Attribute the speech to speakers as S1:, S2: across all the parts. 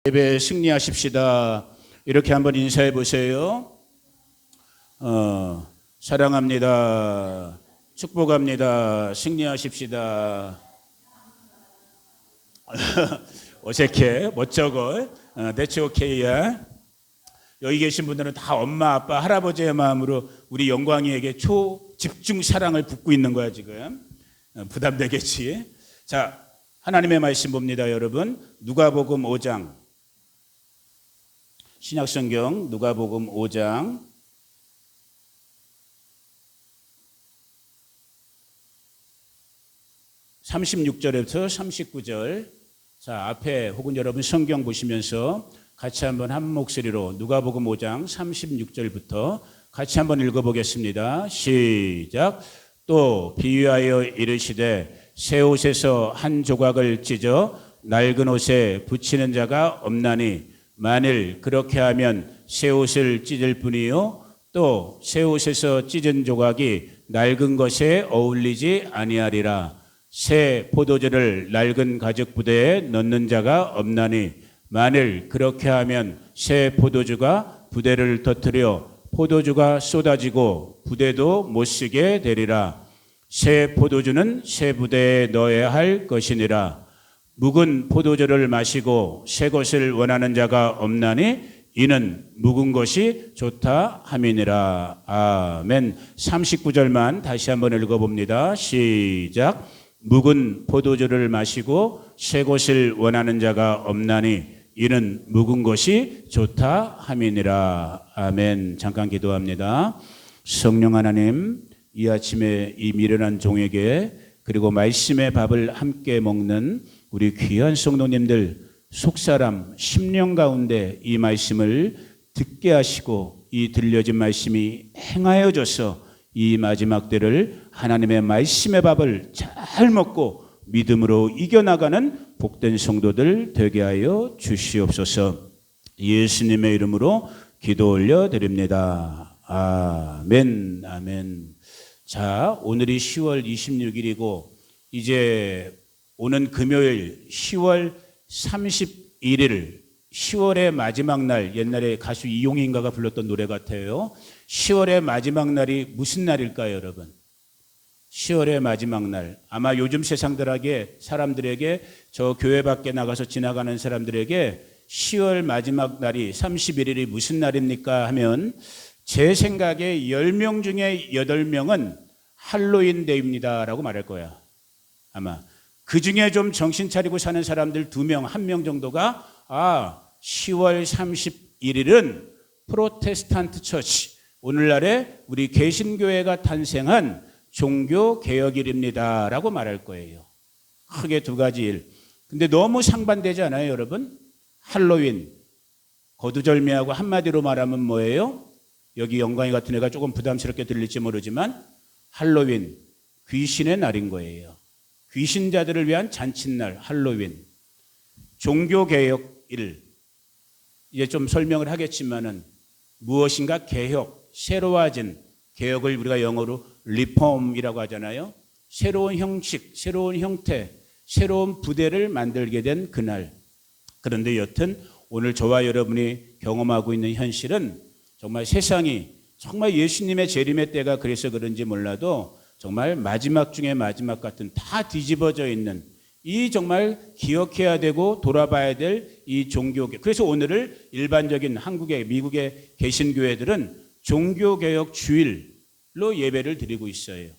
S1: 예배 승리하십시다. 이렇게 한번 인사해 보세요. 사랑합니다. 축복합니다. 승리하십시다. 어색해. 멋쩍어. That's okay야. 여기 계신 분들은 다 엄마, 아빠, 할아버지의 마음으로 우리 영광이에게 초집중 사랑을 붓고 있는 거야 지금. 부담되겠지. 자, 하나님의 말씀 봅니다 여러분. 누가복음 5장. 신약성경 누가복음 5장 36절부터 39절. 자, 앞에 혹은 여러분 성경 보시면서 같이 한번 한 목소리로 누가복음 5장 36절부터 같이 한번 읽어보겠습니다. 시작. 또 비유하여 이르시되 새 옷에서 한 조각을 찢어 낡은 옷에 붙이는 자가 없나니 만일 그렇게 하면 새 옷을 찢을 뿐이요 또 새 옷에서 찢은 조각이 낡은 것에 어울리지 아니하리라. 새 포도주를 낡은 가죽 부대에 넣는 자가 없나니 만일 그렇게 하면 새 포도주가 부대를 터뜨려 포도주가 쏟아지고 부대도 못 쓰게 되리라. 새 포도주는 새 부대에 넣어야 할 것이니라. 묵은 포도주를 마시고 새 것을 원하는 자가 없나니 이는 묵은 것이 좋다 함이니라. 아멘. 39절만 다시 한번 읽어봅니다. 시작. 묵은 포도주를 마시고 새 것을 원하는 자가 없나니 이는 묵은 것이 좋다 함이니라. 아멘. 잠깐 기도합니다. 성령 하나님, 이 아침에 이 미련한 종에게 그리고 말씀의 밥을 함께 먹는 우리 귀한 성도님들 속사람 심령 가운데 이 말씀을 듣게 하시고 이 들려진 말씀이 행하여져서 이 마지막 때를 하나님의 말씀의 밥을 잘 먹고 믿음으로 이겨나가는 복된 성도들 되게 하여 주시옵소서. 예수님의 이름으로 기도 올려드립니다. 아멘. 아멘. 자, 오늘이 10월 26일이고 이제 오는 금요일 10월 31일 10월의 마지막 날, 옛날에 가수 이용인가가 불렀던 노래 같아요. 10월의 마지막 날이 무슨 날일까요 여러분? 10월의 마지막 날, 아마 요즘 사람들에게 저 교회 밖에 나가서 지나가는 사람들에게 10월 마지막 날이 31일이 무슨 날입니까 하면 제 생각에 10명 중에 8명은 할로윈 데이입니다 라고 말할 거야. 아마 그 중에 좀 정신 차리고 사는 사람들 2명, 1명 정도가 10월 31일은 프로테스탄트 처치, 오늘날에 우리 개신교회가 탄생한 종교개혁일입니다 라고 말할 거예요. 크게 2가지 일. 근데 너무 상반되지 않아요 여러분? 할로윈, 거두절미하고 한마디로 말하면 뭐예요? 여기 영광이 같은 애가 조금 부담스럽게 들릴지 모르지만 할로윈, 귀신의 날인 거예요. 귀신자들을 위한 잔칫날 할로윈. 종교개혁일, 이제 좀 설명을 하겠지만은 무엇인가 개혁, 새로워진, 개혁을 우리가 영어로 리폼이라고 하잖아요. 새로운 형식, 새로운 형태, 새로운 부대를 만들게 된 그날. 그런데 여튼 오늘 저와 여러분이 경험하고 있는 현실은 정말 세상이 정말 예수님의 재림의 때가 그래서 그런지 몰라도 정말 마지막 중에 마지막 같은 다 뒤집어져 있는 이 정말 기억해야 되고 돌아봐야 될 이 종교개. 그래서 오늘을 일반적인 한국의, 미국의 개신교회들은 종교개혁 주일로 예배를 드리고 있어요.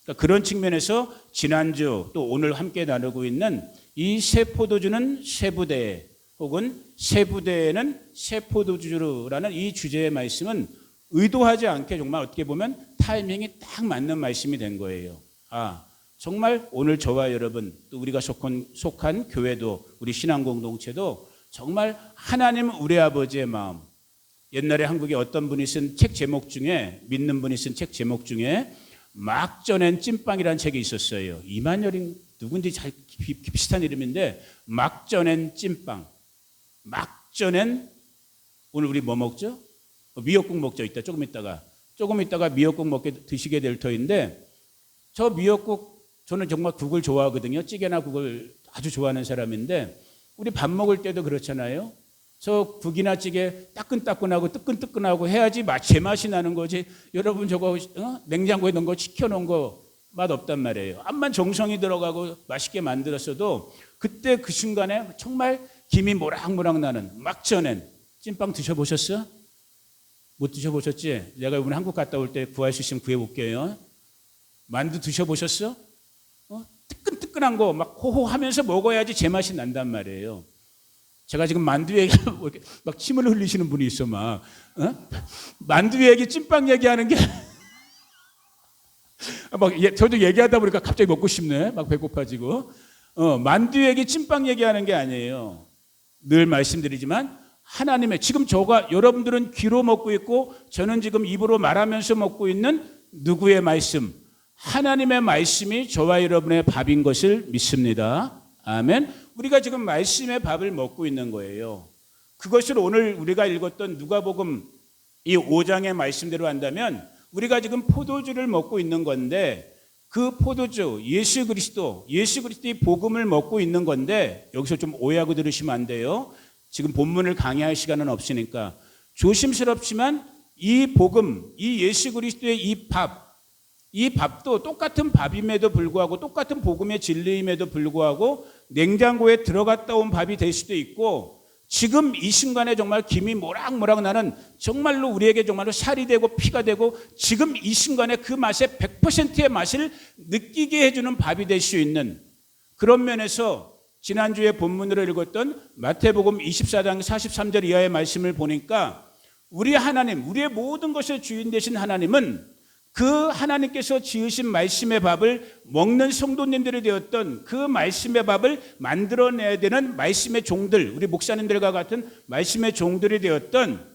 S1: 그러니까 그런 측면에서 지난주 또 오늘 함께 나누고 있는 이 새 포도주는 새 부대에 혹은 새 부대에는 새 포도주라는 이 주제의 말씀은 의도하지 않게 정말 어떻게 보면 타이밍이 딱 맞는 말씀이 된 거예요. 정말 오늘 저와 여러분 또 우리가 속한 교회도 우리 신앙공동체도 정말 하나님 우리 아버지의 마음. 옛날에 한국에 어떤 분이 쓴 책 제목 중에, 믿는 분이 쓴 책 제목 중에 막 쪄낸 찐빵이라는 책이 있었어요. 이만열인 누군지 잘 비슷한 이름인데 막 쪄낸 찐빵. 막 쪄낸, 오늘 우리 뭐 먹죠? 미역국 먹죠. 조금 있다가 미역국 드시게 될 터인데 저 미역국 저는 정말 국을 좋아하거든요. 찌개나 국을 아주 좋아하는 사람인데 우리 밥 먹을 때도 그렇잖아요. 저 국이나 찌개 따끈따끈하고 뜨끈뜨끈하고 해야지 제맛이 나는 거지. 여러분 저거 냉장고에 넣은 거 식혀놓은 거 맛없단 말이에요. 암만 정성이 들어가고 맛있게 만들었어도 그때 그 순간에 정말 김이 모락모락 나는 막 쪄낸 찐빵 드셔보셨어? 못 드셔보셨지? 내가 이번에 한국 갔다 올 때 구할 수 있으면 구해볼게요. 만두 드셔보셨어? 뜨끈뜨끈한 거 막 호호하면서 먹어야지 제맛이 난단 말이에요. 제가 지금 만두 얘기 막 침을 흘리시는 분이 있어 막 만두 얘기 찐빵 얘기하는 게 막 저도 얘기하다 보니까 갑자기 먹고 싶네. 막 배고파지고 만두 얘기 찐빵 얘기하는 게 아니에요. 늘 말씀드리지만 하나님의 지금 여러분들은 귀로 먹고 있고 저는 지금 입으로 말하면서 먹고 있는 누구의 말씀? 하나님의 말씀이 저와 여러분의 밥인 것을 믿습니다. 아멘. 우리가 지금 말씀의 밥을 먹고 있는 거예요. 그것을 오늘 우리가 읽었던 누가복음 이 5장의 말씀대로 한다면 우리가 지금 포도주를 먹고 있는 건데 그 포도주 예수 그리스도의 복음을 먹고 있는 건데 여기서 좀 오해하고 들으시면 안 돼요. 지금 본문을 강의할 시간은 없으니까 조심스럽지만 이 복음, 이 예수 그리스도의 이 밥도 똑같은 밥임에도 불구하고 똑같은 복음의 진리임에도 불구하고 냉장고에 들어갔다 온 밥이 될 수도 있고 지금 이 순간에 정말 김이 모락모락 나는 정말로 우리에게 정말로 살이 되고 피가 되고 지금 이 순간에 그 맛의 100%의 맛을 느끼게 해주는 밥이 될 수 있는 그런 면에서 지난주에 본문으로 읽었던 마태복음 24장 43절 이하의 말씀을 보니까 우리 하나님, 우리의 모든 것의 주인 되신 하나님은 그 하나님께서 지으신 말씀의 밥을 먹는 성도님들이 되었던 그 말씀의 밥을 만들어내야 되는 말씀의 종들, 우리 목사님들과 같은 말씀의 종들이 되었던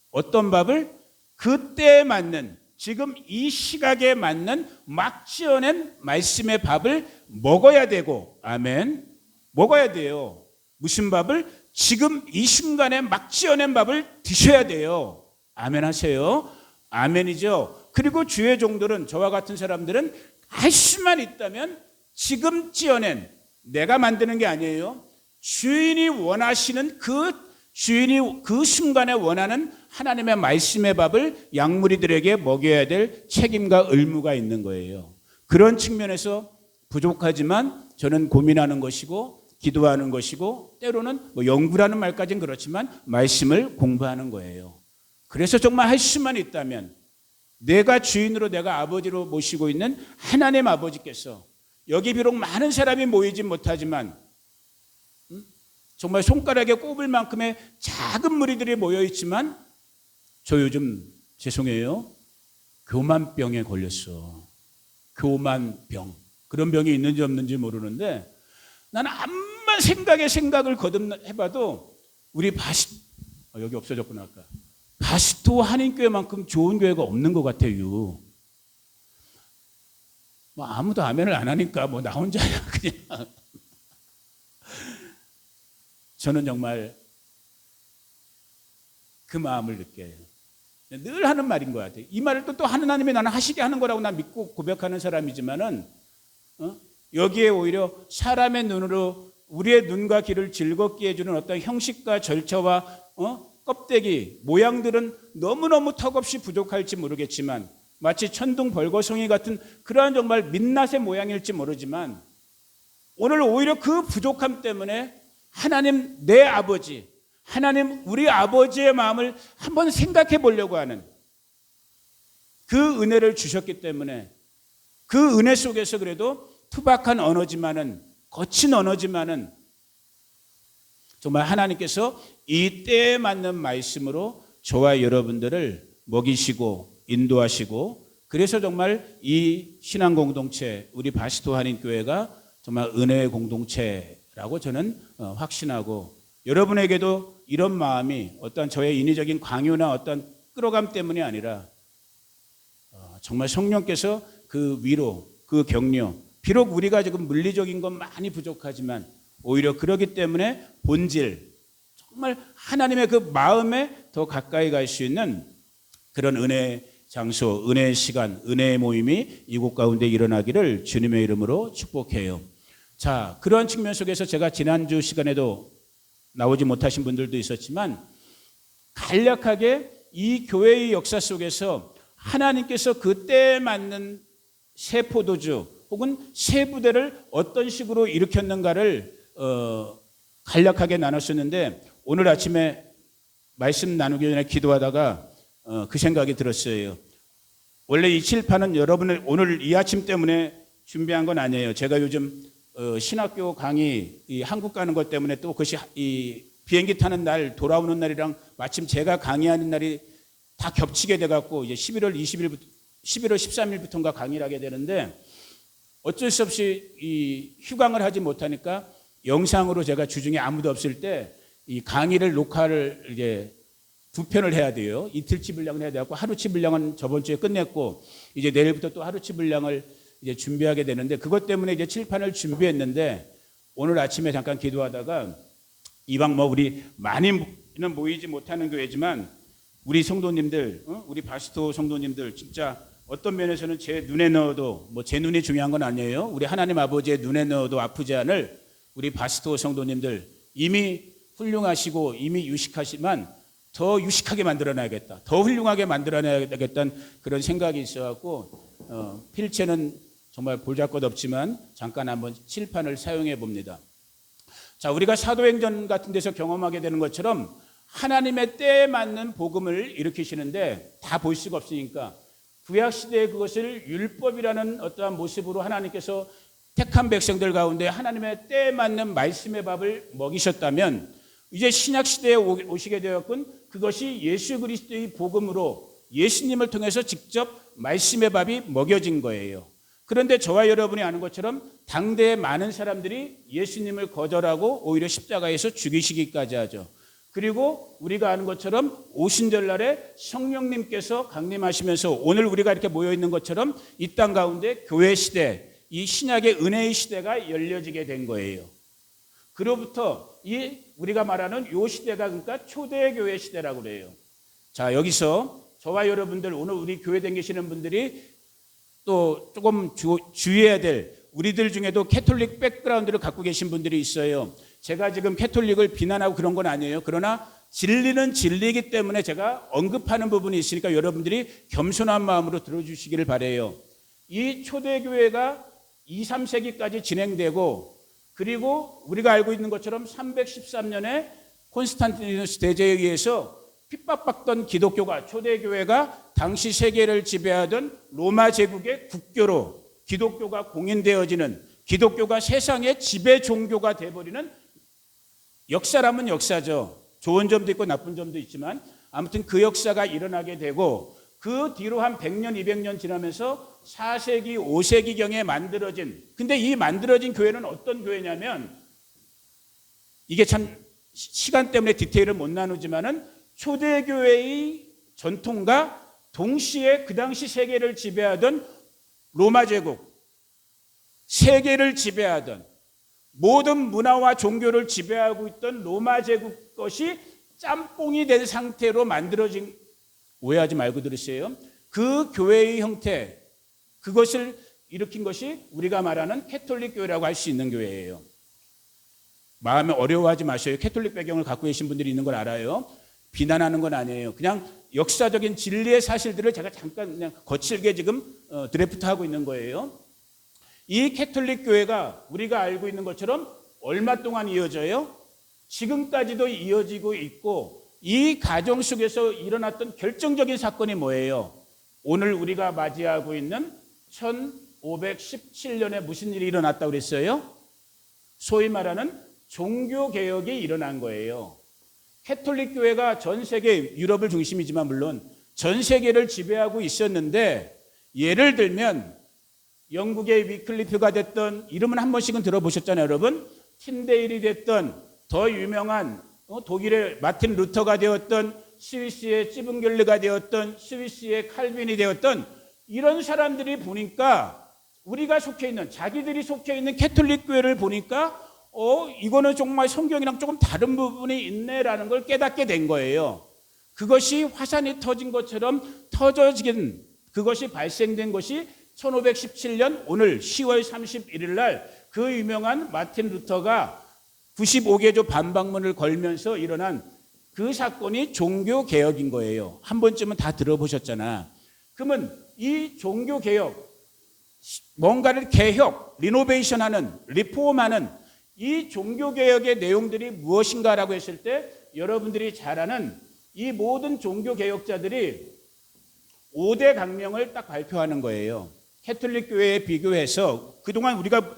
S1: 어떤 밥을 그때에 맞는 지금 이 시각에 맞는 막 지어낸 말씀의 밥을 먹어야 되고 아멘 먹어야 돼요. 무슨 밥을? 지금 이 순간에 막 지어낸 밥을 드셔야 돼요. 아멘 하세요. 아멘이죠. 그리고 주의 종들은 저와 같은 사람들은 할 수만 있다면 지금 지어낸 내가 만드는 게 아니에요. 주인이 원하시는 주인이 그 순간에 원하는 하나님의 말씀의 밥을 양무리들에게 먹여야 될 책임과 의무가 있는 거예요. 그런 측면에서 부족하지만 저는 고민하는 것이고 기도하는 것이고 때로는 연구라는 말까지는 그렇지만 말씀을 공부하는 거예요. 그래서 정말 할 수만 있다면 내가 주인으로 내가 아버지로 모시고 있는 하나님 아버지께서 여기 비록 많은 사람이 모이지 못하지만 정말 손가락에 꼽을 만큼의 작은 무리들이 모여 있지만 저 요즘 죄송해요. 교만병에 걸렸어. 교만병. 그런 병이 있는지 없는지 모르는데 나는 암만 생각을 거듭해봐도 우리 여기 없어졌구나 아까. 바시토 한인교회만큼 좋은 교회가 없는 것 같아요. 아무도 아멘을 안 하니까 나 혼자야 그냥. 저는 정말 그 마음을 느껴요. 늘 하는 말인 것 같아요. 이 말을 또 하나님이 나는 하시게 하는 거라고 난 믿고 고백하는 사람이지만은 여기에 오히려 사람의 눈으로 우리의 눈과 귀를 즐겁게 해주는 어떤 형식과 절차와 껍데기, 모양들은 너무너무 턱없이 부족할지 모르겠지만 마치 천둥 벌거숭이 같은 그러한 정말 민낯의 모양일지 모르지만 오늘 오히려 그 부족함 때문에 하나님 내 아버지, 하나님 우리 아버지의 마음을 한번 생각해 보려고 하는 그 은혜를 주셨기 때문에 그 은혜 속에서 그래도 투박한 언어지만은 거친 언어지만은 정말 하나님께서 이 때에 맞는 말씀으로 저와 여러분들을 먹이시고 인도하시고 그래서 정말 이 신앙 공동체 우리 바시토 한인교회가 정말 은혜의 공동체라고 저는 확신하고 여러분에게도 이런 마음이 어떤 저의 인위적인 강요나 어떤 끌어감 때문이 아니라 정말 성령께서 그 위로 그 격려 비록 우리가 지금 물리적인 건 많이 부족하지만 오히려 그러기 때문에 본질 정말 하나님의 그 마음에 더 가까이 갈 수 있는 그런 은혜의 장소, 은혜의 시간, 은혜의 모임이 이곳 가운데 일어나기를 주님의 이름으로 축복해요. 자, 그러한 측면 속에서 제가 지난주 시간에도 나오지 못하신 분들도 있었지만 간략하게 이 교회의 역사 속에서 하나님께서 그때에 맞는 새 포도주 혹은 새 부대를 어떤 식으로 일으켰는가를 간략하게 나눴었는데 오늘 아침에 말씀 나누기 전에 기도하다가 그 생각이 들었어요. 원래 이 칠판은 여러분을 오늘 이 아침 때문에 준비한 건 아니에요. 제가 요즘 신학교 강의 한국 가는 것 때문에 또 그것이 이 비행기 타는 날 돌아오는 날이랑 마침 제가 강의하는 날이 다 겹치게 돼갖고 이제 11월 13일부터인가 강의를 하게 되는데 어쩔 수 없이 이 휴강을 하지 못하니까 영상으로 제가 주중에 아무도 없을 때 이 강의를 녹화를 이제 2편을 해야 돼요. 이틀치 분량을 해야 되고 하루치 분량은 저번 주에 끝냈고 이제 내일부터 또 하루치 분량을 이제 준비하게 되는데 그것 때문에 이제 칠판을 준비했는데 오늘 아침에 잠깐 기도하다가 이방 우리 많이는 모이지 못하는 교회지만 우리 성도님들, 우리 바스토 성도님들 진짜 어떤 면에서는 제 눈에 넣어도 제 눈이 중요한 건 아니에요. 우리 하나님 아버지의 눈에 넣어도 아프지 않을 우리 바스토 성도님들 이미 훌륭하시고 이미 유식하지만 더 유식하게 만들어놔야겠다. 더 훌륭하게 만들어놔야겠다는 그런 생각이 있어갖고 필체는 정말 볼잘것 없지만 잠깐 한번 칠판을 사용해 봅니다. 자, 우리가 사도행전 같은 데서 경험하게 되는 것처럼 하나님의 때에 맞는 복음을 일으키시는데 다 볼 수가 없으니까 구약시대에 그것을 율법이라는 어떠한 모습으로 하나님께서 택한 백성들 가운데 하나님의 때에 맞는 말씀의 밥을 먹이셨다면 이제 신약시대에 오시게 되었군 그것이 예수 그리스도의 복음으로 예수님을 통해서 직접 말씀의 밥이 먹여진 거예요. 그런데 저와 여러분이 아는 것처럼 당대의 많은 사람들이 예수님을 거절하고 오히려 십자가에서 죽이시기까지 하죠. 그리고 우리가 아는 것처럼 오순절날에 성령님께서 강림하시면서 오늘 우리가 이렇게 모여있는 것처럼 이 땅 가운데 교회 시대, 이 신약의 은혜의 시대가 열려지게 된 거예요. 그로부터 이 우리가 말하는 요 시대가 그러니까 초대교회 시대라고 그래요. 자, 여기서 저와 여러분들 오늘 우리 교회 다니시는 분들이 또 조금 주의해야 될 우리들 중에도 캐톨릭 백그라운드를 갖고 계신 분들이 있어요. 제가 지금 캐톨릭을 비난하고 그런 건 아니에요. 그러나 진리는 진리이기 때문에 제가 언급하는 부분이 있으니까 여러분들이 겸손한 마음으로 들어주시기를 바라요. 이 초대교회가 2, 3세기까지 진행되고 그리고 우리가 알고 있는 것처럼 313년에 콘스탄티누스 대제에 의해서 핍박받던 기독교가 초대교회가 당시 세계를 지배하던 로마 제국의 국교로 기독교가 공인되어지는 기독교가 세상의 지배 종교가 되어버리는 역사라면 역사죠. 좋은 점도 있고 나쁜 점도 있지만 아무튼 그 역사가 일어나게 되고 그 뒤로 한 100년, 200년 지나면서 4세기, 5세기경에 만들어진 근데 이 만들어진 교회는 어떤 교회냐면 이게 참 시간 때문에 디테일을 못 나누지만은 초대교회의 전통과 동시에 그 당시 세계를 지배하던 로마 제국, 세계를 지배하던 모든 문화와 종교를 지배하고 있던 로마 제국 것이 짬뽕이 된 상태로 만들어진 오해하지 말고 들으세요. 그 교회의 형태, 그것을 일으킨 것이 우리가 말하는 캐톨릭 교회라고 할 수 있는 교회예요. 마음에 어려워하지 마셔요. 캐톨릭 배경을 갖고 계신 분들이 있는 걸 알아요. 비난하는 건 아니에요. 그냥 역사적인 진리의 사실들을 제가 잠깐 그냥 거칠게 지금 드래프트하고 있는 거예요. 이 캐톨릭 교회가 우리가 알고 있는 것처럼 얼마 동안 이어져요? 지금까지도 이어지고 있고 이 가정 속에서 일어났던 결정적인 사건이 뭐예요? 오늘 우리가 맞이하고 있는 1517년에 무슨 일이 일어났다고 그랬어요? 소위 말하는 종교개혁이 일어난 거예요. 캐톨릭 교회가 전 세계 유럽을 중심이지만 물론 전 세계를 지배하고 있었는데 예를 들면 영국의 위클리프가 됐던 이름은 한 번씩은 들어보셨잖아요, 여러분. 틴데일이 됐던 더 유명한 독일의 마틴 루터가 되었던 스위스의 찌븐겔르가 되었던 스위스의 칼빈이 되었던 이런 사람들이 보니까 우리가 속해 있는 자기들이 속해 있는 캐톨릭 교회를 보니까 이거는 정말 성경이랑 조금 다른 부분이 있네라는 걸 깨닫게 된 거예요. 그것이 화산이 터진 것처럼 터져진 그것이 발생된 것이 1517년 오늘 10월 31일 날 그 유명한 마틴 루터가 95개조 반박문을 걸면서 일어난 그 사건이 종교개혁인 거예요. 한 번쯤은 다 들어보셨잖아. 그러면 이 종교개혁, 뭔가를 개혁, 리노베이션하는, 리폼하는 이 종교개혁의 내용들이 무엇인가라고 했을 때 여러분들이 잘 아는 이 모든 종교개혁자들이 5대 강령을 딱 발표하는 거예요. 캐톨릭 교회에 비교해서 그동안 우리가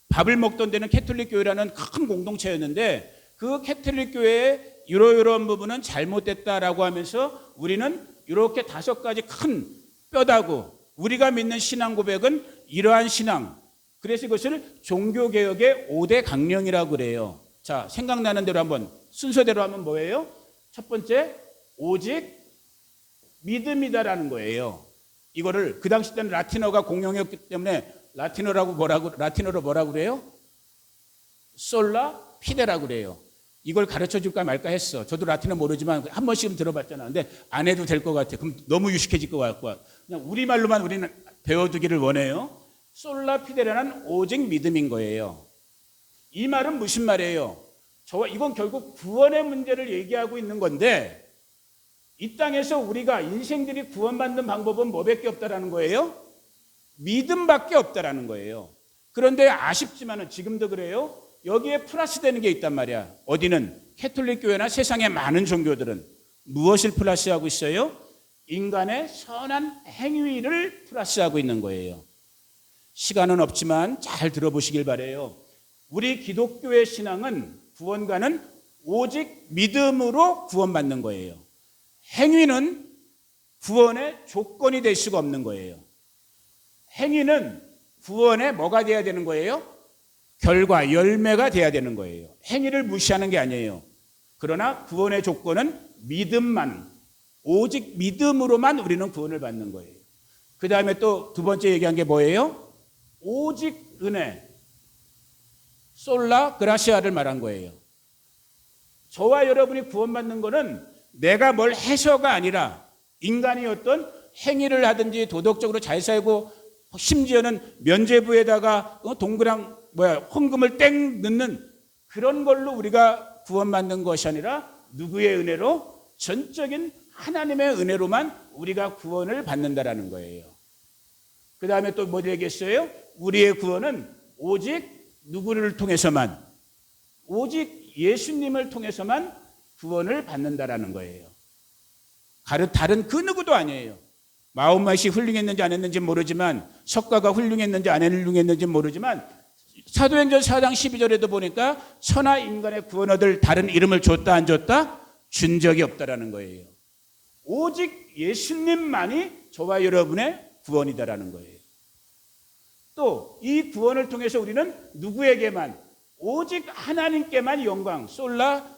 S1: 밥을 먹던 데는 캐톨릭 교회라는 큰 공동체였는데 그 캐톨릭 교회의 이러이러한 부분은 잘못됐다라고 하면서 우리는 이렇게 5가지 큰 뼈다구 우리가 믿는 신앙 고백은 이러한 신앙. 그래서 이것을 종교개혁의 5대 강령이라고 그래요. 자, 생각나는 대로 한번 순서대로 하면 뭐예요? 첫 번째, 오직 믿음이다라는 거예요. 이거를 그 당시 때는 라틴어가 공용이었기 때문에 라틴어로 뭐라고 그래요? 솔라 피데라고 그래요. 이걸 가르쳐 줄까 말까 했어. 저도 라틴어 모르지만 한 번씩은 들어봤잖아. 근데 안 해도 될 것 같아. 그럼 너무 유식해질 것 같고. 그냥 우리말로만 우리는 배워두기를 원해요. 솔라 피데라는 오직 믿음인 거예요. 이 말은 무슨 말이에요? 이건 결국 구원의 문제를 얘기하고 있는 건데 이 땅에서 우리가 인생들이 구원받는 방법은 뭐밖에 없다라는 거예요? 믿음밖에 없다라는 거예요. 그런데 아쉽지만은 지금도 그래요. 여기에 플러스 되는 게 있단 말이야. 어디는 캐톨릭 교회나 세상의 많은 종교들은 무엇을 플러스하고 있어요? 인간의 선한 행위를 플러스하고 있는 거예요. 시간은 없지만 잘 들어보시길 바라요. 우리 기독교의 신앙은 구원과는 오직 믿음으로 구원받는 거예요. 행위는 구원의 조건이 될 수가 없는 거예요. 행위는 구원의 뭐가 돼야 되는 거예요? 결과, 열매가 돼야 되는 거예요. 행위를 무시하는 게 아니에요. 그러나 구원의 조건은 믿음만, 오직 믿음으로만 우리는 구원을 받는 거예요. 그 다음에 또 두 번째 얘기한 게 뭐예요? 오직 은혜, 솔라 그라시아를 말한 거예요. 저와 여러분이 구원받는 거는 내가 뭘 해서가 아니라 인간이 어떤 행위를 하든지 도덕적으로 잘 살고 심지어는 면죄부에다가 동그랑 헌금을 땡 넣는 그런 걸로 우리가 구원받는 것이 아니라 누구의 은혜로? 전적인 하나님의 은혜로만 우리가 구원을 받는다라는 거예요. 그 다음에 또 뭐 되겠어요? 우리의 구원은 오직 누구를 통해서만, 오직 예수님을 통해서만 구원을 받는다라는 거예요. 다른 그 누구도 아니에요. 마음맛이 훌륭했는지 안 했는지 모르지만, 석가가 훌륭했는지 안 훌륭했는지 모르지만 사도행전 4장 12절에도 보니까 천하 인간의 구원 얻을 다른 이름을 줬다 안 줬다? 준 적이 없다라는 거예요. 오직 예수님만이 저와 여러분의 구원이다라는 거예요. 또 이 구원을 통해서 우리는 누구에게만, 오직 하나님께만 영광, 솔라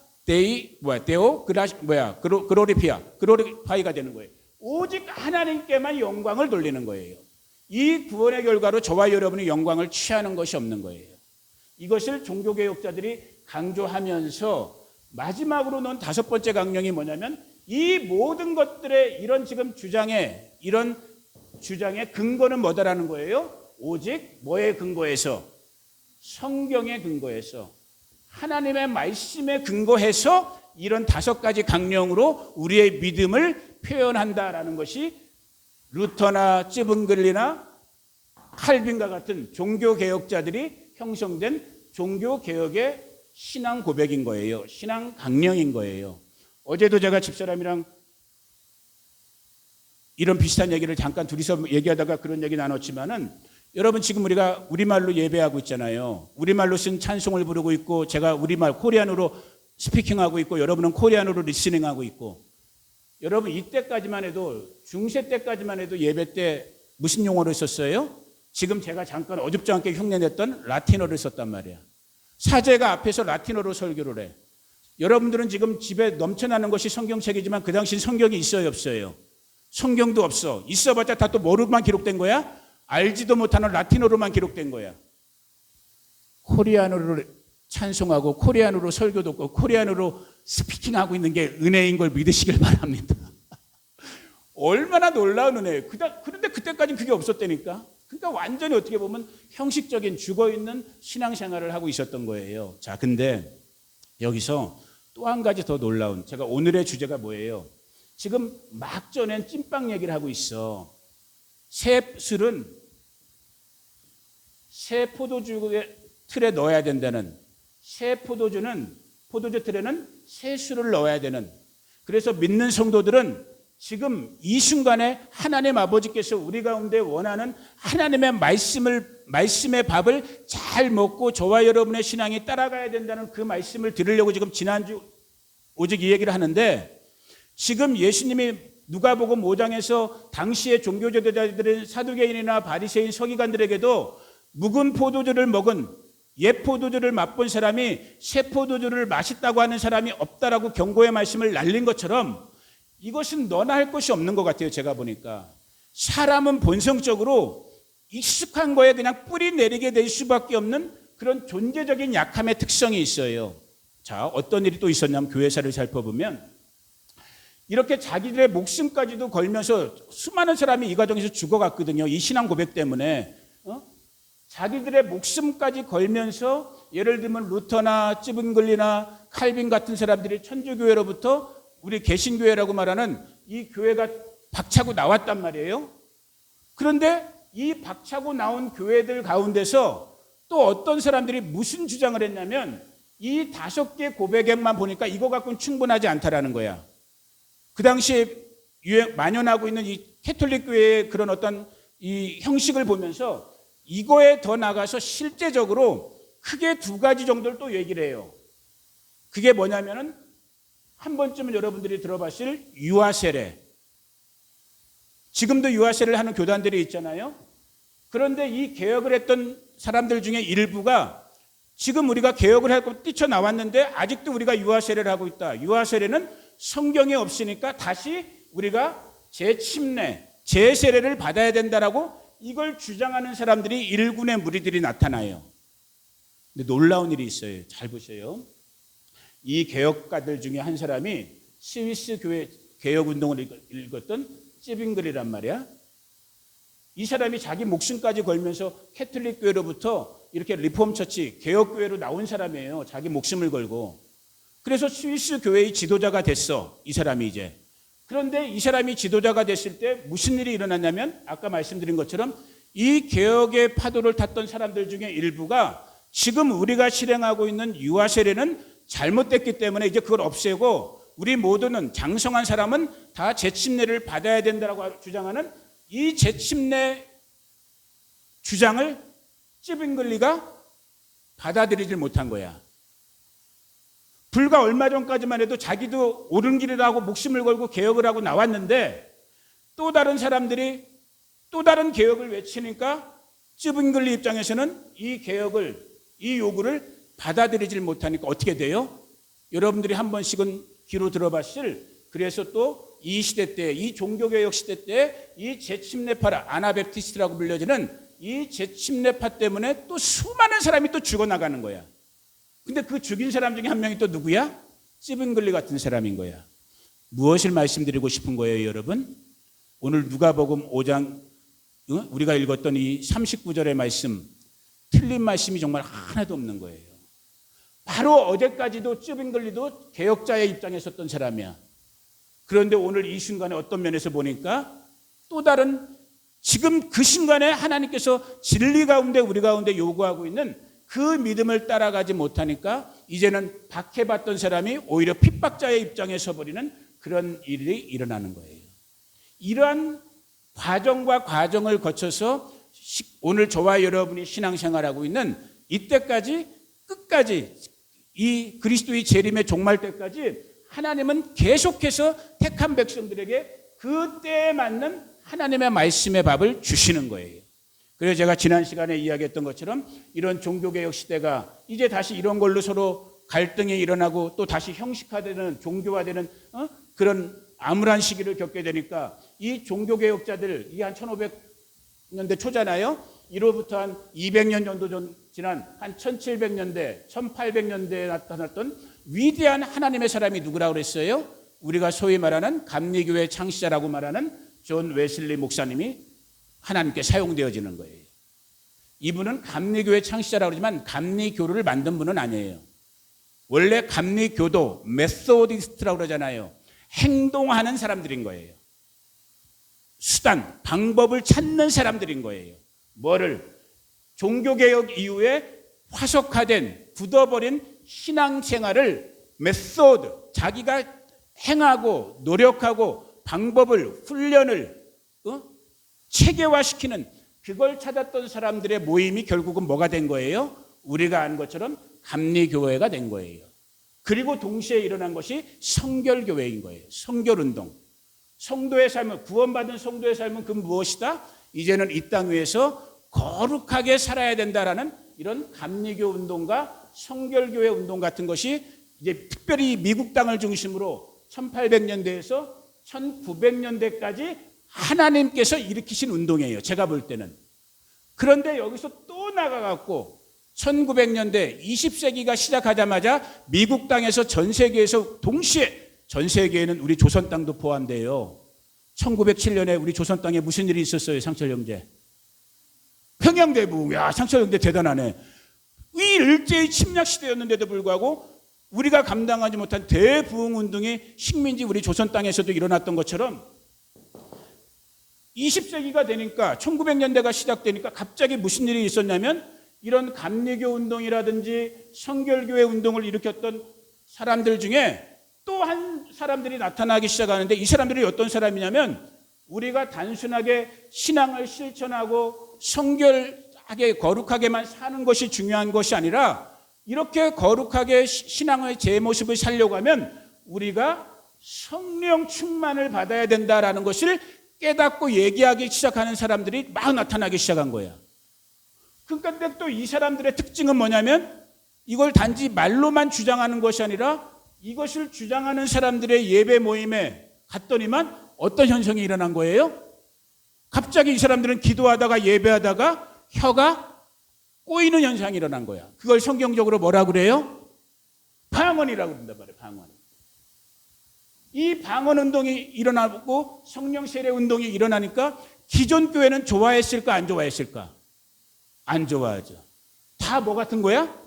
S1: 그로리파이가 되는 거예요. 오직 하나님께만 영광을 돌리는 거예요. 이 구원의 결과로 저와 여러분이 영광을 취하는 것이 없는 거예요. 이것을 종교개혁자들이 강조하면서 마지막으로 넣은 5번째 강령이 뭐냐면 이 모든 것들의 이런 지금 이런 주장의 근거는 뭐다라는 거예요? 오직 뭐에 근거해서? 성경에 근거해서, 하나님의 말씀에 근거해서 이런 5가지 강령으로 우리의 믿음을 표현한다라는 것이 루터나 찌븐글리나 칼빈과 같은 종교개혁자들이 형성된 종교개혁의 신앙 고백인 거예요. 신앙 강령인 거예요. 어제도 제가 집사람이랑 이런 비슷한 얘기를 잠깐 둘이서 얘기하다가 그런 얘기 나눴지만은 여러분 지금 우리가 우리말로 예배하고 있잖아요. 우리말로 쓴 찬송을 부르고 있고 제가 우리말 코리안으로 스피킹하고 있고 여러분은 코리안으로 리스닝하고 있고 여러분 이때까지만 해도 중세 때까지만 해도 예배 때 무슨 용어를 썼어요? 지금 제가 잠깐 어줍지 않게 흉내냈던 라틴어를 썼단 말이야. 사제가 앞에서 라틴어로 설교를 해. 여러분들은 지금 집에 넘쳐나는 것이 성경책이지만 그 당시 성경이 있어요 없어요? 성경도 없어. 있어봤자 다 또 뭐로만 기록된 거야? 알지도 못하는 라틴어로만 기록된 거야. 코리안어로 찬송하고 코리안어로 설교 듣고 코리안어로 스피킹하고 있는 게 은혜인 걸 믿으시길 바랍니다. 얼마나 놀라운 은혜예요. 그런데 그때까지는 그게 없었다니까. 그러니까 완전히 어떻게 보면 형식적인 죽어있는 신앙생활을 하고 있었던 거예요. 자, 근데 여기서 또 한 가지 더 놀라운, 제가 오늘의 주제가 뭐예요? 지금 막 전엔 찐빵 얘기를 하고 있어. 새 술은 새 포도주 틀에 넣어야 된다는, 새 포도주 틀에는 새 술을 넣어야 되는. 그래서 믿는 성도들은 지금 이 순간에 하나님 아버지께서 우리 가운데 원하는 하나님의 말씀의 밥을 잘 먹고 저와 여러분의 신앙이 따라가야 된다는 그 말씀을 들으려고 지금 지난주 오직 이 얘기를 하는데, 지금 예수님이 누가복음 5장에서 당시의 종교 지도자들인 사두개인이나 바리새인 서기관들에게도 묵은 포도주를 먹은, 옛 포도주를 맛본 사람이 새 포도주를 맛있다고 하는 사람이 없다라고 경고의 말씀을 날린 것처럼, 이것은 너나 할 것이 없는 것 같아요. 제가 보니까 사람은 본성적으로 익숙한 거에 그냥 뿌리 내리게 될 수밖에 없는 그런 존재적인 약함의 특성이 있어요. 자, 어떤 일이 또 있었냐면, 교회사를 살펴보면 이렇게 자기들의 목숨까지도 걸면서 수많은 사람이 이 과정에서 죽어갔거든요. 이 신앙 고백 때문에. 자기들의 목숨까지 걸면서, 예를 들면 루터나 찌븐글리나 칼빈 같은 사람들이 천주교회로부터 우리 개신교회라고 말하는 이 교회가 박차고 나왔단 말이에요. 그런데 이 박차고 나온 교회들 가운데서 또 어떤 사람들이 무슨 주장을 했냐면, 이 5개 고백에만 보니까 이거 갖고는 충분하지 않다라는 거야. 그 당시에 만연하고 있는 이 캐톨릭 교회의 그런 어떤 이 형식을 보면서 이거에 더 나가서 실제적으로 크게 2가지 정도를 또 얘기를 해요. 그게 뭐냐면은, 한 번쯤은 여러분들이 들어봤을 유아세례. 지금도 유아세례를 하는 교단들이 있잖아요. 그런데 이 개혁을 했던 사람들 중에 일부가 지금 우리가 개혁을 하고 뛰쳐나왔는데 아직도 우리가 유아세례를 하고 있다. 유아세례는 성경에 없으니까 다시 우리가 재침례, 재세례를 받아야 된다라고 이걸 주장하는 사람들이 일군의 무리들이 나타나요. 근데 놀라운 일이 있어요. 잘 보세요. 이 개혁가들 중에 한 사람이 스위스 교회 개혁운동을 읽었던 찌빙글이란 말이야. 이 사람이 자기 목숨까지 걸면서 캐톨릭 교회로부터 이렇게 리폼 처치, 개혁교회로 나온 사람이에요. 자기 목숨을 걸고. 그래서 스위스 교회의 지도자가 됐어, 이 사람이 이제. 그런데 이 사람이 지도자가 됐을 때 무슨 일이 일어났냐면, 아까 말씀드린 것처럼 이 개혁의 파도를 탔던 사람들 중에 일부가 지금 우리가 실행하고 있는 유아세례는 잘못됐기 때문에 이제 그걸 없애고 우리 모두는, 장성한 사람은 다 재침례를 받아야 된다고 주장하는 이 재침례 주장을 찌빙글리가 받아들이질 못한 거야. 불과 얼마 전까지만 해도 자기도 옳은 길이라고 목숨을 걸고 개혁을 하고 나왔는데, 또 다른 사람들이 또 다른 개혁을 외치니까 찌빙글리 입장에서는 이 개혁을, 이 요구를 받아들이질 못하니까 어떻게 돼요? 여러분들이 한 번씩은 귀로 들어봤을, 그래서 또 이 시대 때, 이 종교개혁 시대 때 이 재침례파, 아나베프티스트라고 불려지는 이 재침례파 때문에 또 수많은 사람이 또 죽어나가는 거야. 근데 그 죽인 사람 중에 한 명이 또 누구야? 찌빙글리 같은 사람인 거야. 무엇을 말씀드리고 싶은 거예요, 여러분? 오늘 누가복음 5장 우리가 읽었던 이 39절의 말씀, 틀린 말씀이 정말 하나도 없는 거예요. 바로 어제까지도 찌빙글리도 개혁자의 입장에 섰던 사람이야. 그런데 오늘 이 순간에 어떤 면에서 보니까 또 다른, 지금 그 순간에 하나님께서 진리 가운데 우리 가운데 요구하고 있는 그 믿음을 따라가지 못하니까 이제는 박해받던 사람이 오히려 핍박자의 입장에 서버리는 그런 일이 일어나는 거예요. 이러한 과정과 과정을 거쳐서 오늘 저와 여러분이 신앙생활하고 있는 이때까지, 끝까지, 이 그리스도의 재림의 종말 때까지 하나님은 계속해서 택한 백성들에게 그때에 맞는 하나님의 말씀의 밥을 주시는 거예요. 그래서 제가 지난 시간에 이야기했던 것처럼 이런 종교개혁 시대가 이제 다시 이런 걸로 서로 갈등이 일어나고 또 다시 형식화되는, 종교화되는 그런 암울한 시기를 겪게 되니까 이 종교개혁자들, 이 한 1500년대 초잖아요. 이로부터 한 200년 정도 전 지난 한 1700년대, 1800년대에 나타났던 위대한 하나님의 사람이 누구라고 그랬어요? 우리가 소위 말하는 감리교회 창시자라고 말하는 존 웨슬리 목사님이 하나님께 사용되어지는 거예요. 이분은 감리교회 창시자라고 그러지만 감리교를 만든 분은 아니에요. 원래 감리교도 메소디스트라고 그러잖아요. 행동하는 사람들인 거예요. 수단, 방법을 찾는 사람들인 거예요. 뭐를? 종교개혁 이후에 화석화된, 굳어버린 신앙생활을 메소드, 자기가 행하고 노력하고 방법을, 훈련을 체계화시키는 그걸 찾았던 사람들의 모임이 결국은 뭐가 된 거예요? 우리가 아는 것처럼 감리교회가 된 거예요. 그리고 동시에 일어난 것이 성결교회인 거예요. 성결운동. 성도의 삶은, 구원받은 성도의 삶은 그 무엇이다? 이제는 이 땅 위에서 거룩하게 살아야 된다라는 이런 감리교 운동과 성결교회 운동 같은 것이 이제 특별히 미국 땅을 중심으로 1800년대에서 1900년대까지 하나님께서 일으키신 운동이에요. 제가 볼 때는. 그런데 여기서 또 나가갖고 1900년대 20세기가 시작하자마자 미국 땅에서 전 세계에서 동시에, 전 세계에는 우리 조선 땅도 포함돼요. 1907년에 우리 조선 땅에 무슨 일이 있었어요, 상철 형제? 평양대부. 야, 상철 형제 대단하네. 이 일제히 침략 시대였는데도 불구하고 우리가 감당하지 못한 대부흥 운동이 식민지 우리 조선 땅에서도 일어났던 것처럼 20세기가 되니까 1900년대가 시작되니까 갑자기 무슨 일이 있었냐면 이런 감리교 운동이라든지 성결교회 운동을 일으켰던 사람들 중에 또 한 사람들이 나타나기 시작하는데, 이 사람들이 어떤 사람이냐면 우리가 단순하게 신앙을 실천하고 성결하게 거룩하게만 사는 것이 중요한 것이 아니라 이렇게 거룩하게 신앙의 제 모습을 살려고 하면 우리가 성령 충만을 받아야 된다라는 것을 깨닫고 얘기하기 시작하는 사람들이 막 나타나기 시작한 거야. 그런데 또 이 사람들의 특징은 뭐냐면 이걸 단지 말로만 주장하는 것이 아니라 이것을 주장하는 사람들의 예배 모임에 갔더니만 어떤 현상이 일어난 거예요? 갑자기 이 사람들은 기도하다가 예배하다가 혀가 꼬이는 현상이 일어난 거야. 그걸 성경적으로 뭐라고 그래요? 방언이라고 그런단 말이에요. 방언. 이 방언 운동이 일어나고 성령 세례 운동이 일어나니까 기존 교회는 좋아했을까 안 좋아했을까? 안 좋아하죠. 다 뭐 같은 거야?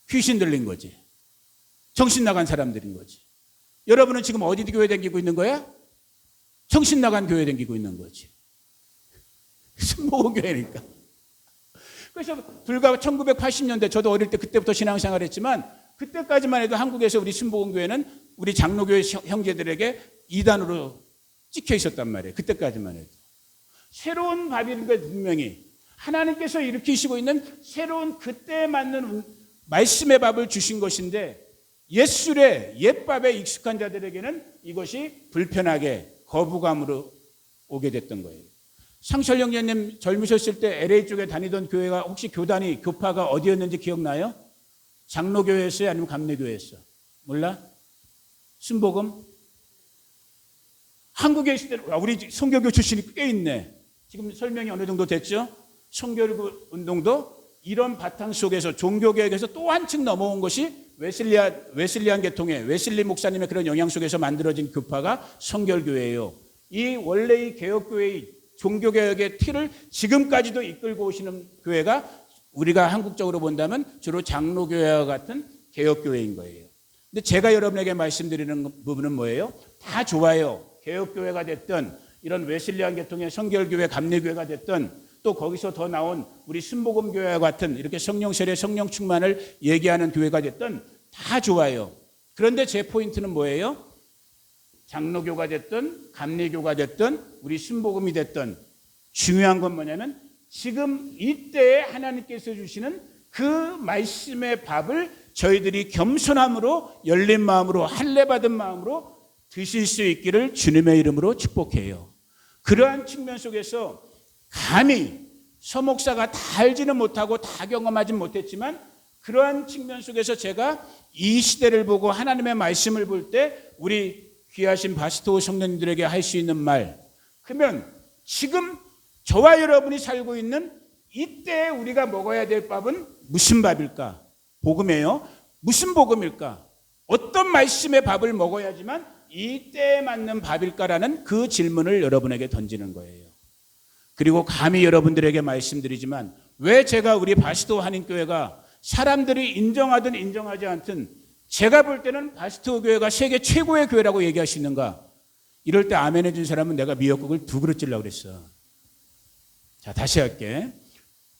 S1: 귀신 들린 거지. 정신 나간 사람들인 거지. 여러분은 지금 어디 교회 다니고 있는 거야? 정신 나간 교회 다니고 있는 거지. 순복음교회니까. 그래서 불과 1980년대, 저도 어릴 때 그때부터 신앙생활 했지만 그때까지만 해도 한국에서 우리 순복음교회는 우리 장로교회 형제들에게 이단으로 찍혀 있었단 말이에요. 그때까지만 해도. 새로운 밥인 게 분명히 하나님께서 일으키시고 있는 새로운 그때에 맞는 말씀의 밥을 주신 것인데 옛술에 옛밥에 익숙한 자들에게는 이것이 불편하게 거부감으로 오게 됐던 거예요. 상철 형제님 젊으셨을 때 LA 쪽에 다니던 교회가 혹시 교파가 어디였는지 기억나요? 장로교회였어요? 아니면 감리교회였어요? 몰라? 순복음? 한국에 있을 때 우리 성교교 출신이 꽤 있네. 지금 설명이 어느 정도 됐죠? 성교교 운동도 이런 바탕 속에서 종교개혁에서 또 한층 넘어온 것이 웨슬리안 계통의 웨슬리 목사님의 그런 영향 속에서 만들어진 교파가 성결교회예요. 이 원래 이 개혁교회의 종교개혁의 틀을 지금까지도 이끌고 오시는 교회가 우리가 한국적으로 본다면 주로 장로교회와 같은 개혁교회인 거예요. 근데 제가 여러분에게 말씀드리는 부분은 뭐예요? 다 좋아요. 개혁교회가 됐든 이런 웨슬리안 계통의 성결교회, 감리교회가 됐든 또 거기서 더 나온 우리 순복음교회와 같은 이렇게 성령 세례, 성령 충만을 얘기하는 교회가 됐든 다 좋아요. 그런데 제 포인트는 뭐예요? 장로교가 됐든 감리교가 됐든 우리 순복음이 됐든 중요한 건 뭐냐면 지금 이때에 하나님께서 주시는 그 말씀의 밥을 저희들이 겸손함으로 열린 마음으로 할례 받은 마음으로 드실 수 있기를 주님의 이름으로 축복해요. 그러한 측면 속에서 감히 서목사가 다 알지는 못하고 다 경험하진 못했지만 그러한 측면 속에서 제가 이 시대를 보고 하나님의 말씀을 볼 때 우리 귀하신 바스토 성도님들에게 할 수 있는 말, 그러면 지금 저와 여러분이 살고 있는 이때에 우리가 먹어야 될 밥은 무슨 밥일까? 복음이에요. 무슨 복음일까? 어떤 말씀의 밥을 먹어야지만 이 때에 맞는 밥일까라는 그 질문을 여러분에게 던지는 거예요. 그리고 감히 여러분들에게 말씀드리지만 왜 제가 우리 바스토 한인교회가 사람들이 인정하든 인정하지 않든 제가 볼 때는 바스토 교회가 세계 최고의 교회라고 얘기할 수 있는가? 이럴 때 아멘 해준 사람은 내가 미역국을 2그릇 찔려고 그랬어. 자, 다시 할게.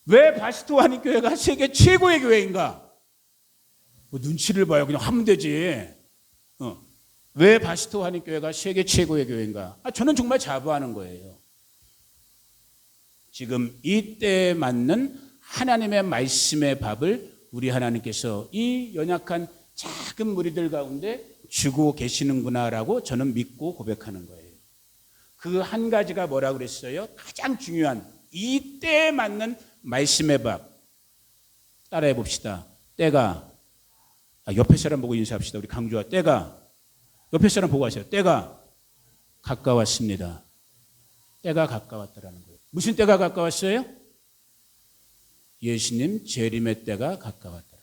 S1: 왜 바스토 한인교회가 세계 최고의 교회인가? 뭐 눈치를 봐요. 그냥 하면 되지. 왜 바스토 한인교회가 세계 최고의 교회인가? 저는 정말 자부하는 거예요. 지금 이 때에 맞는 하나님의 말씀의 밥을 우리 하나님께서 이 연약한 작은 무리들 가운데 주고 계시는구나라고 저는 믿고 고백하는 거예요. 그 한 가지가 뭐라고 그랬어요? 가장 중요한 이 때에 맞는 말씀의 밥. 따라해 봅시다. 때가 옆에 사람 보고 인사합시다. 우리 강주와 때가 옆에 사람 보고 하세요. 때가 가까웠습니다. 때가 가까웠다라는 거예요. 무슨 때가 가까웠어요? 예수님 재림의 때가 가까웠다.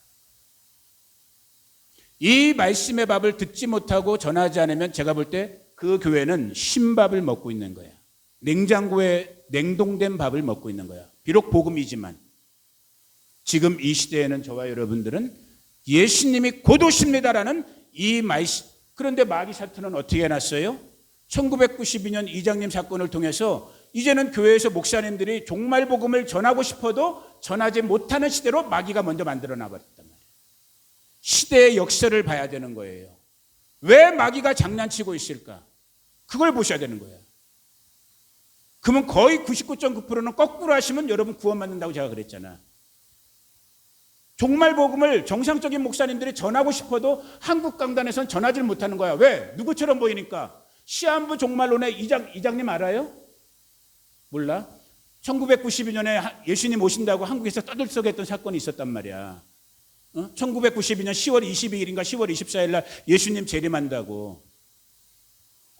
S1: 이 말씀의 밥을 듣지 못하고 전하지 않으면 제가 볼 때 그 교회는 신밥을 먹고 있는 거야. 냉장고에 냉동된 밥을 먹고 있는 거야. 비록 복음이지만 지금 이 시대에는 저와 여러분들은 예수님이 곧 오십니다라는 이 말씀. 그런데 마귀 사탄은 어떻게 해놨어요? 1992년 이장님 사건을 통해서 이제는 교회에서 목사님들이 종말 복음을 전하고 싶어도 전하지 못하는 시대로 마귀가 먼저 만들어 놔버렸단 말이에요. 시대의 역사를 봐야 되는 거예요. 왜 마귀가 장난치고 있을까? 그걸 보셔야 되는 거예요. 그러면 거의 99.9%는 거꾸로 하시면 여러분 구원받는다고 제가 그랬잖아. 종말 복음을 정상적인 목사님들이 전하고 싶어도 한국 강단에서는 전하지 못하는 거야. 왜? 누구처럼 보이니까. 시한부 종말론의 이장님 알아요? 몰라? 1992년에 예수님 오신다고 한국에서 떠들썩했던 사건이 있었단 말이야. 1992년 10월 22일인가 10월 24일 날 예수님 재림한다고.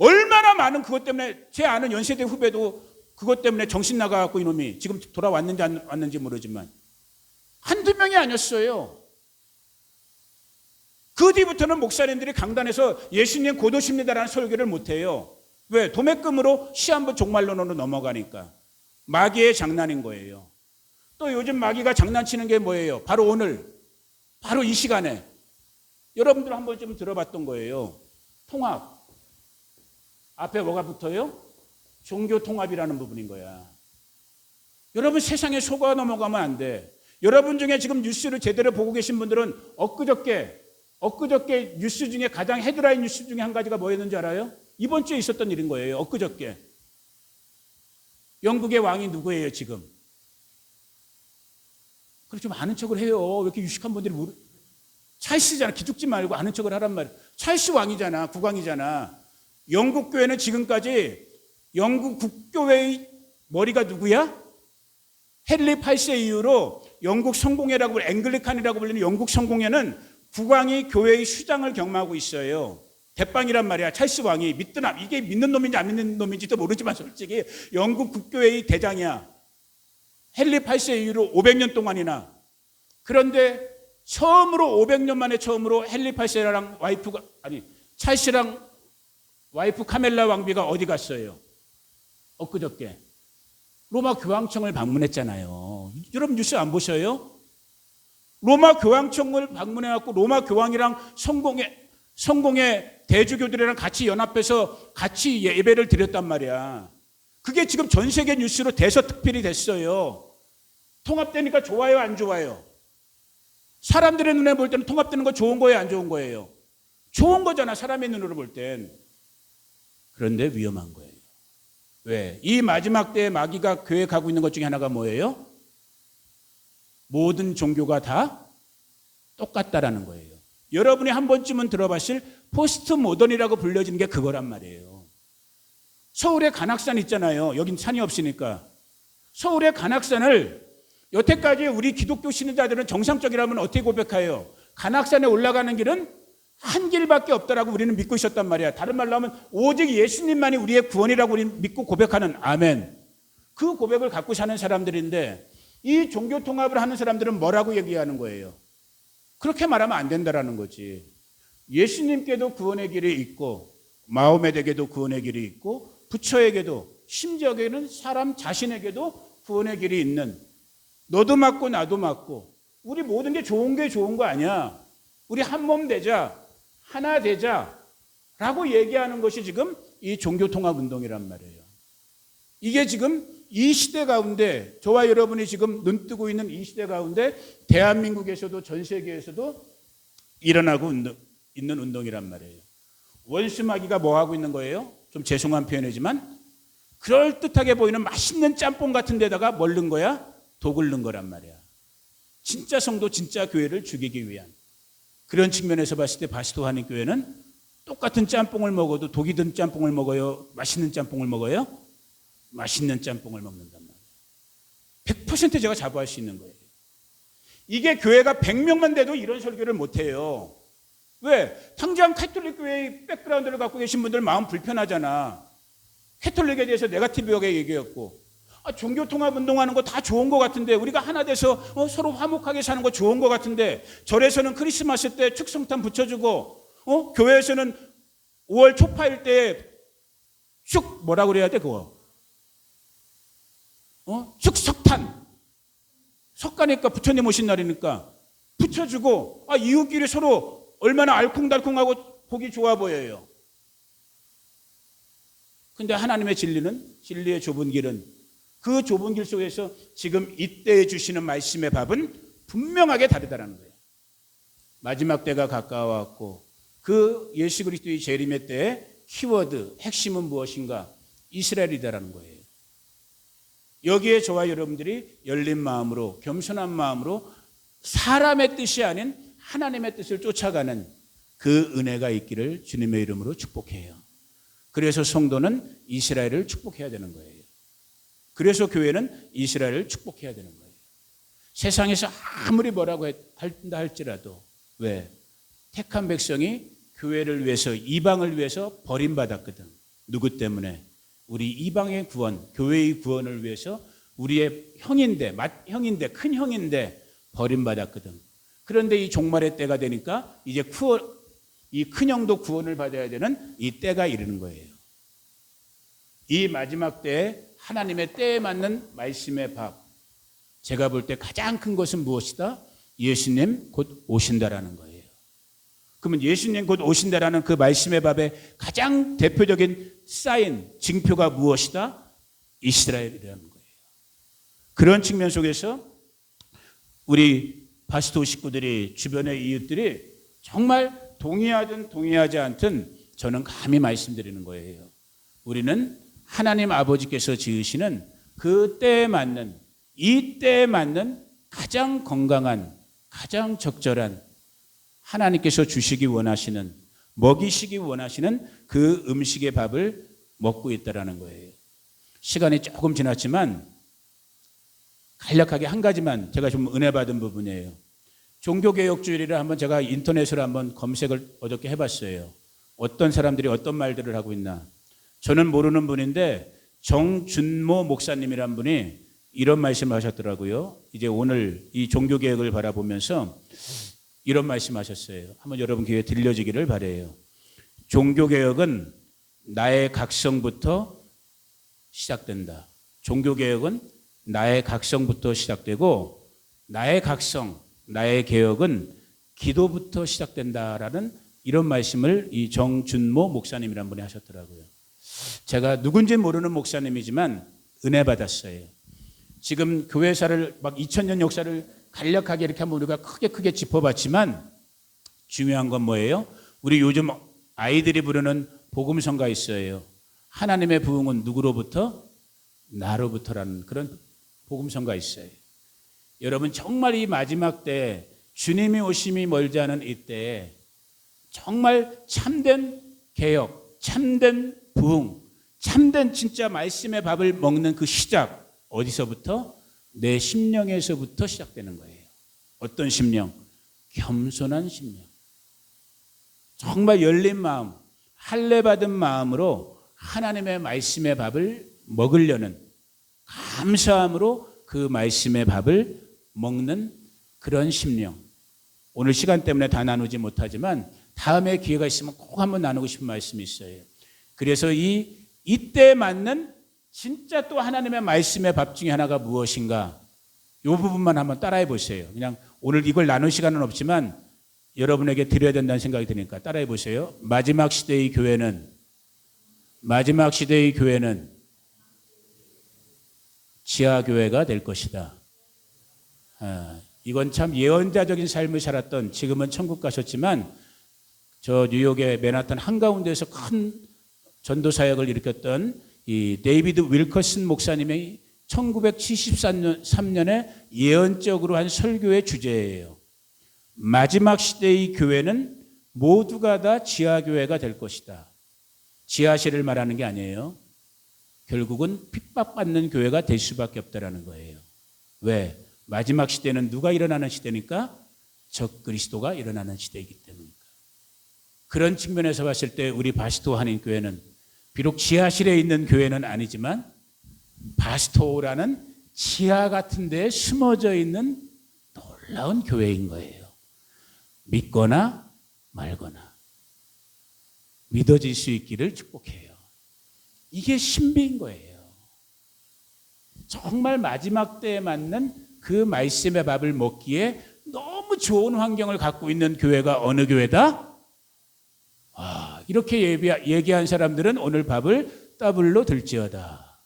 S1: 얼마나 많은 그것 때문에 제 아는 연세대 후배도 그것 때문에 정신 나가갖고 이놈이 지금 돌아왔는지 안 왔는지 모르지만 한두 명이 아니었어요. 그 뒤부터는 목사님들이 강단에서 예수님 곧 오십니다라는 설교를 못해요. 왜? 도매금으로 시한부 종말론으로 넘어가니까. 마귀의 장난인 거예요. 또 요즘 마귀가 장난치는 게 뭐예요? 바로 오늘, 바로 이 시간에 여러분들 한 번쯤 들어봤던 거예요. 통합. 앞에 뭐가 붙어요? 종교 통합이라는 부분인 거야. 여러분 세상에 속아 넘어가면 안 돼. 여러분 중에 지금 뉴스를 제대로 보고 계신 분들은 엊그저께 뉴스 중에 가장 헤드라인 뉴스 중에 한 가지가 뭐였는지 알아요? 이번 주에 있었던 일인 거예요. 엊그저께. 영국의 왕이 누구예요 지금? 그래 좀 아는 척을 해요. 왜 이렇게 유식한 분들이 찰스잖아. 기죽지 말고 아는 척을 하란 말이야. 찰스 왕이잖아. 국왕이잖아. 영국 교회는 지금까지 영국 국교회의 머리가 누구야? 헨리 8세 이후로 영국 성공회라고 불리는 앵글리칸이라고 불리는 영국 성공회는 국왕이 교회의 수장을 겸하고 있어요. 대빵이란 말이야. 찰스 왕이 이게 믿는 놈인지 안 믿는 놈인지도 모르지만 솔직히 영국 국교회의 대장이야. 헨리 8세 이후로 500년 동안이나. 그런데 처음으로 500년 만에 처음으로 헨리 8세랑 찰스랑 와이프 카멜라 왕비가 어디 갔어요? 엊그저께 로마 교황청을 방문했잖아요. 여러분 뉴스 안 보셔요? 로마 교황청을 방문해갖고 로마 교황이랑 성공의 대주교들이랑 같이 연합해서 같이 예배를 드렸단 말이야. 그게 지금 전 세계 뉴스로 대서특필이 됐어요. 통합되니까 좋아요, 안 좋아요? 사람들의 눈에 볼 때는 통합되는 거 좋은 거예요, 안 좋은 거예요? 좋은 거잖아, 사람의 눈으로 볼 땐. 그런데 위험한 거예요. 왜? 이 마지막 때에 마귀가 교회에 가고 있는 것 중에 하나가 뭐예요? 모든 종교가 다 똑같다라는 거예요. 여러분이 한 번쯤은 들어봤을 포스트 모던이라고 불려지는 게 그거란 말이에요. 서울에 관악산 있잖아요. 여긴 산이 없으니까. 서울의 관악산을 여태까지 우리 기독교 신자들은 정상적이라면 어떻게 고백해요? 관악산에 올라가는 길은 한 길밖에 없다라고 우리는 믿고 있었단 말이야. 다른 말로 하면 오직 예수님만이 우리의 구원이라고 우리는 믿고 고백하는 아멘. 그 고백을 갖고 사는 사람들인데 이 종교 통합을 하는 사람들은 뭐라고 얘기하는 거예요? 그렇게 말하면 안 된다라는 거지. 예수님께도 구원의 길이 있고 마호메드에게도 구원의 길이 있고 부처에게도 심지어는 사람 자신에게도 구원의 길이 있는, 너도 맞고 나도 맞고 우리 모든 게 좋은 거 아니야. 우리 한 몸 되자, 하나 되자 라고 얘기하는 것이 지금 이 종교통합운동이란 말이에요. 이게 지금 이 시대 가운데, 저와 여러분이 지금 눈뜨고 있는 이 시대 가운데 대한민국에서도 전 세계에서도 일어나고 있는 운동이란 말이에요. 원수마귀가 뭐 하고 있는 거예요? 좀 죄송한 표현이지만 그럴듯하게 보이는 맛있는 짬뽕 같은 데다가 뭘 넣은 거야? 독을 넣은 거란 말이야. 진짜 성도, 진짜 교회를 죽이기 위한. 그런 측면에서 봤을 때 바스도 한인교회는 똑같은 짬뽕을 먹어도 독이 든 짬뽕을 먹어요? 맛있는 짬뽕을 먹어요? 맛있는 짬뽕을 먹는단 말이에요. 100% 제가 자부할 수 있는 거예요. 이게 교회가 100명만 돼도 이런 설교를 못해요. 왜? 당장 카톨릭 교회의 백그라운드를 갖고 계신 분들 마음 불편하잖아. 카톨릭에 대해서 네거티브하게 얘기했고, 종교통합운동하는 거 다 좋은 거 같은데, 우리가 하나 돼서 서로 화목하게 사는 거 좋은 거 같은데, 절에서는 크리스마스 때 축성탄 붙여주고, 교회에서는 5월 초파일 때 축 뭐라고 그래야 돼 그거? 축석탄. 석가니까 부처님 오신 날이니까 붙여주고, 이웃끼리 서로 얼마나 알콩달콩하고 보기 좋아 보여요. 근데 하나님의 진리는, 진리의 좁은 길은, 그 좁은 길 속에서 지금 이때에 주시는 말씀의 밥은 분명하게 다르다는 거예요. 마지막 때가 가까워왔고, 그 예수 그리스도의 재림의 때의 키워드, 핵심은 무엇인가? 이스라엘이다라는 거예요. 여기에 저와 여러분들이 열린 마음으로, 겸손한 마음으로 사람의 뜻이 아닌 하나님의 뜻을 쫓아가는 그 은혜가 있기를 주님의 이름으로 축복해요. 그래서 성도는 이스라엘을 축복해야 되는 거예요. 그래서 교회는 이스라엘을 축복해야 되는 거예요. 세상에서 아무리 뭐라고 한다 할지라도, 왜? 택한 백성이 교회를 위해서, 이방을 위해서 버림받았거든. 누구 때문에? 우리 이방의 구원, 교회의 구원을 위해서 우리의 형인데, 맏형인데, 큰 형인데 버림받았거든. 그런데 이 종말의 때가 되니까 이제 이 큰 형도 구원을 받아야 되는 이 때가 이르는 거예요. 이 마지막 때에 하나님의 때에 맞는 말씀의 밥, 제가 볼 때 가장 큰 것은 무엇이다? 예수님 곧 오신다라는 거예요. 그러면 예수님 곧 오신다라는 그 말씀의 밥의 가장 대표적인 사인, 징표가 무엇이다? 이스라엘이라는 거예요. 그런 측면 속에서 우리 바스토 식구들이, 주변의 이웃들이 정말 동의하든 동의하지 않든 저는 감히 말씀드리는 거예요. 우리는 하나님 아버지께서 지으시는 그 때에 맞는, 이 때에 맞는 가장 건강한, 가장 적절한, 하나님께서 주시기 원하시는, 먹이시기 원하시는 그 음식의 밥을 먹고 있다라는 거예요. 시간이 조금 지났지만 간략하게 한 가지만 제가 좀 은혜 받은 부분이에요. 종교개혁주의를 한번 제가 인터넷으로 한번 검색을 어저께 해봤어요. 어떤 사람들이 어떤 말들을 하고 있나. 저는 모르는 분인데 정준모 목사님이란 분이 이런 말씀을 하셨더라고요. 이제 오늘 이 종교개혁을 바라보면서 이런 말씀하셨어요. 한번 여러분 귀에 들려지기를 바라요. 종교개혁은 나의 각성부터 시작된다. 종교개혁은 나의 각성부터 시작되고, 나의 각성, 나의 개혁은 기도부터 시작된다라는 이런 말씀을 이 정준모 목사님이란 분이 하셨더라고요. 제가 누군지 모르는 목사님이지만 은혜 받았어요. 지금 교회사를 막 2000년 역사를 간략하게 이렇게 한번 우리가 크게 짚어봤지만 중요한 건 뭐예요? 우리 요즘 아이들이 부르는 복음성가 있어요. 하나님의 부흥은 누구로부터? 나로부터라는 그런 복음성가 있어요. 여러분 정말 이 마지막 때 주님이 오심이 멀지 않은 이때에 정말 참된 개혁, 참된 부흥, 참된 진짜 말씀의 밥을 먹는 그 시작, 어디서부터? 내 심령에서부터 시작되는 거예요. 어떤 심령? 겸손한 심령. 정말 열린 마음, 할례 받은 마음으로 하나님의 말씀의 밥을 먹으려는, 감사함으로 그 말씀의 밥을 먹는 그런 심령. 오늘 시간 때문에 다 나누지 못하지만 다음에 기회가 있으면 꼭 한번 나누고 싶은 말씀이 있어요. 그래서 이때에 맞는 진짜 또 하나님의 말씀의 밥 중에 하나가 무엇인가? 이 부분만 한번 따라해 보세요. 그냥 오늘 이걸 나눌 시간은 없지만 여러분에게 드려야 된다는 생각이 드니까 따라해 보세요. 마지막 시대의 교회는 지하교회가 될 것이다. 이건 참 예언자적인 삶을 살았던, 지금은 천국 가셨지만 저 뉴욕의 맨하탄 한가운데에서 큰 전도 사역을 일으켰던 이 데이비드 윌커슨 목사님의 1973년에 예언적으로 한 설교의 주제예요. 마지막 시대의 교회는 모두가 다 지하교회가 될 것이다. 지하실을 말하는 게 아니에요. 결국은 핍박받는 교회가 될 수밖에 없다라는 거예요. 왜? 마지막 시대는 누가 일어나는 시대니까? 적그리스도가 일어나는 시대이기 때문이니까. 그런 측면에서 봤을 때 우리 바스토 한인교회는 비록 지하실에 있는 교회는 아니지만 바스토라는 지하 같은 데에 숨어져 있는 놀라운 교회인 거예요. 믿거나 말거나 믿어질 수 있기를 축복해요. 이게 신비인 거예요. 정말 마지막 때에 맞는 그 말씀의 밥을 먹기에 너무 좋은 환경을 갖고 있는 교회가 어느 교회다? 이렇게 얘기한 사람들은 오늘 밥을 더블로 들지어다.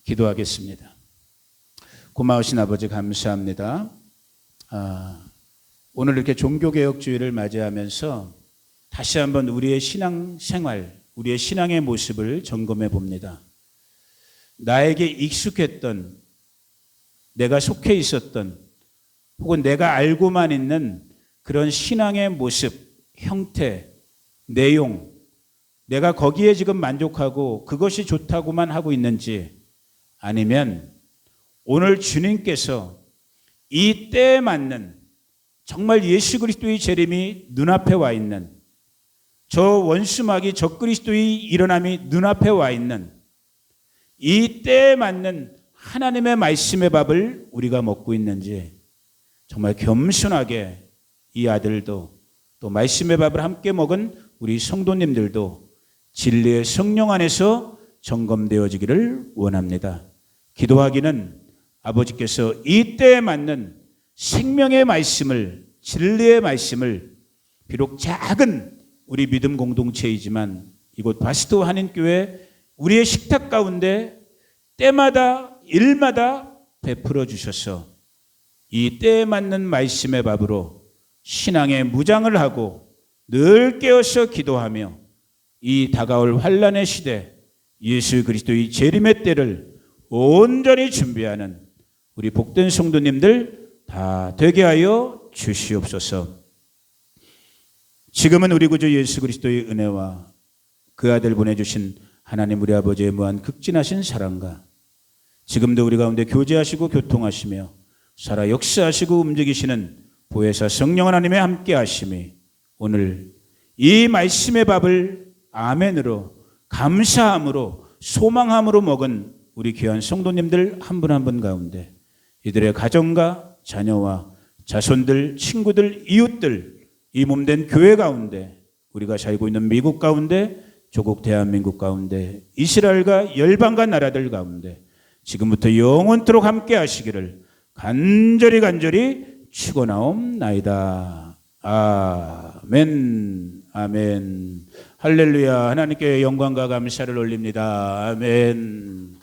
S1: 기도하겠습니다. 고마우신 아버지 감사합니다. 오늘 이렇게 종교개혁주의를 맞이하면서 다시 한번 우리의 신앙생활, 우리의 신앙의 모습을 점검해 봅니다. 나에게 익숙했던, 내가 속해 있었던, 혹은 내가 알고만 있는 그런 신앙의 모습, 형태, 내용, 내가 거기에 지금 만족하고 그것이 좋다고만 하고 있는지, 아니면 오늘 주님께서 이 때에 맞는 정말 예수 그리스도의 재림이 눈앞에 와 있는, 저 원수마귀 적그리스도의 일어남이 눈앞에 와 있는 이 때에 맞는 하나님의 말씀의 밥을 우리가 먹고 있는지 정말 겸손하게 이 아들도 또 말씀의 밥을 함께 먹은 우리 성도님들도 진리의 성령 안에서 점검되어지기를 원합니다. 기도하기는 아버지께서 이 때에 맞는 생명의 말씀을, 진리의 말씀을 비록 작은 우리 믿음 공동체이지만 이곳 바스토 한인교회 우리의 식탁 가운데 때마다 일마다 베풀어 주셔서 이 때에 맞는 말씀의 밥으로 신앙의 무장을 하고 늘 깨어서 기도하며 이 다가올 환난의 시대, 예수 그리스도의 재림의 때를 온전히 준비하는 우리 복된 성도님들 다 되게 하여 주시옵소서. 지금은 우리 구주 예수 그리스도의 은혜와 그 아들 보내주신 하나님 우리 아버지의 무한 극진하신 사랑과 지금도 우리 가운데 교제하시고 교통하시며 살아 역사하시고 움직이시는 보혜사 성령 하나님의 함께 하심이 오늘 이 말씀의 밥을 아멘으로 감사함으로 소망함으로 먹은 우리 귀한 성도님들 한 분 한 분 가운데 이들의 가정과 자녀와 자손들, 친구들, 이웃들, 이 몸된 교회 가운데 우리가 살고 있는 미국 가운데 조국 대한민국 가운데 이스라엘과 열방과 나라들 가운데 지금부터 영원토록 함께 하시기를 간절히 축원하옵나이다. 아멘. 아멘. 할렐루야. 하나님께 영광과 감사를 올립니다. 아멘.